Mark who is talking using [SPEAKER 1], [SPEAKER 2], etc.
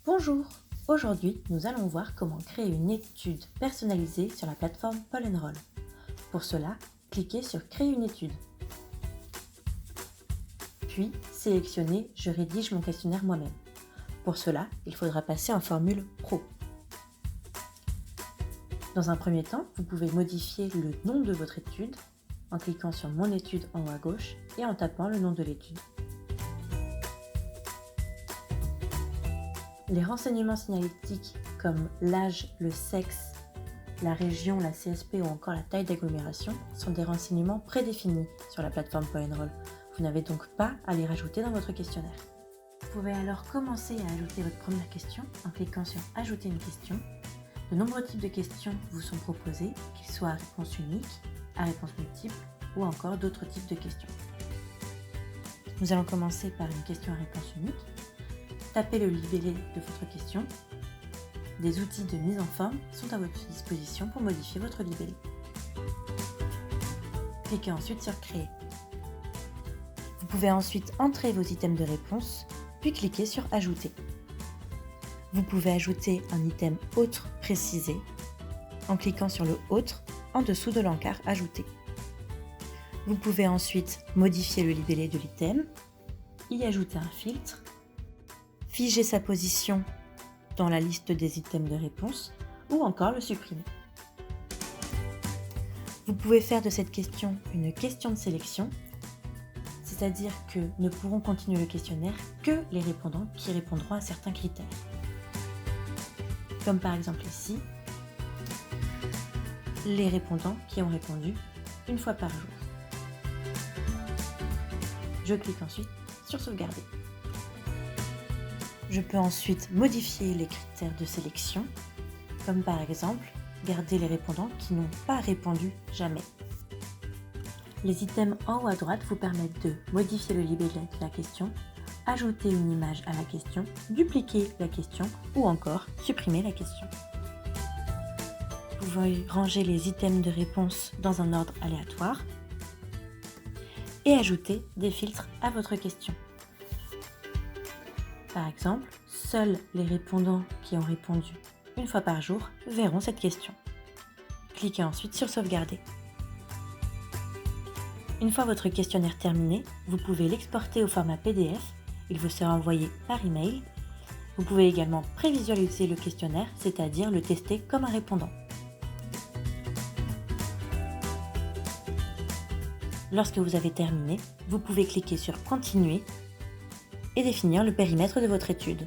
[SPEAKER 1] Bonjour, aujourd'hui nous allons voir comment créer une étude personnalisée sur la plateforme Paul & Roll. Pour cela, cliquez sur Créer une étude. Puis sélectionnez Je rédige mon questionnaire moi-même. Pour cela, il faudra passer en formule Pro. Dans un premier temps, vous pouvez modifier le nom de votre étude en cliquant sur Mon étude en haut à gauche et en tapant le nom de l'étude. Les renseignements signalétiques comme l'âge, le sexe, la région, la CSP ou encore la taille d'agglomération sont des renseignements prédéfinis sur la plateforme Paul & Roll. Vous n'avez donc pas à les rajouter dans votre questionnaire. Vous pouvez alors commencer à ajouter votre première question en cliquant sur Ajouter une question. De nombreux types de questions vous sont proposés, qu'ils soient à réponse unique, à réponse multiple ou encore d'autres types de questions. Nous allons commencer par une question à réponse unique. Tapez le libellé de votre question. Des outils de mise en forme sont à votre disposition pour modifier votre libellé. Cliquez ensuite sur Créer. Vous pouvez ensuite entrer vos items de réponse, puis cliquez sur Ajouter. Vous pouvez ajouter un item autre précisé en cliquant sur le Autre en dessous de l'encart Ajouter. Vous pouvez ensuite modifier le libellé de l'item, y ajouter un filtre, figer sa position dans la liste des items de réponse ou encore le supprimer. Vous pouvez faire de cette question une question de sélection, c'est-à-dire que ne pourront continuer le questionnaire que les répondants qui répondront à certains critères. Comme par exemple ici, les répondants qui ont répondu une fois par jour. Je clique ensuite sur Sauvegarder. Je peux ensuite modifier les critères de sélection, comme par exemple garder les répondants qui n'ont pas répondu jamais. Les items en haut à droite vous permettent de modifier le libellé de la question, ajouter une image à la question, dupliquer la question ou encore supprimer la question. Vous pouvez ranger les items de réponse dans un ordre aléatoire et ajouter des filtres à votre question. Par exemple, seuls les répondants qui ont répondu une fois par jour verront cette question. Cliquez ensuite sur Sauvegarder. Une fois votre questionnaire terminé, vous pouvez l'exporter au format PDF. Il vous sera envoyé par email. Vous pouvez également prévisualiser le questionnaire, c'est-à-dire le tester comme un répondant. Lorsque vous avez terminé, vous pouvez cliquer sur Continuer et définir le périmètre de votre étude.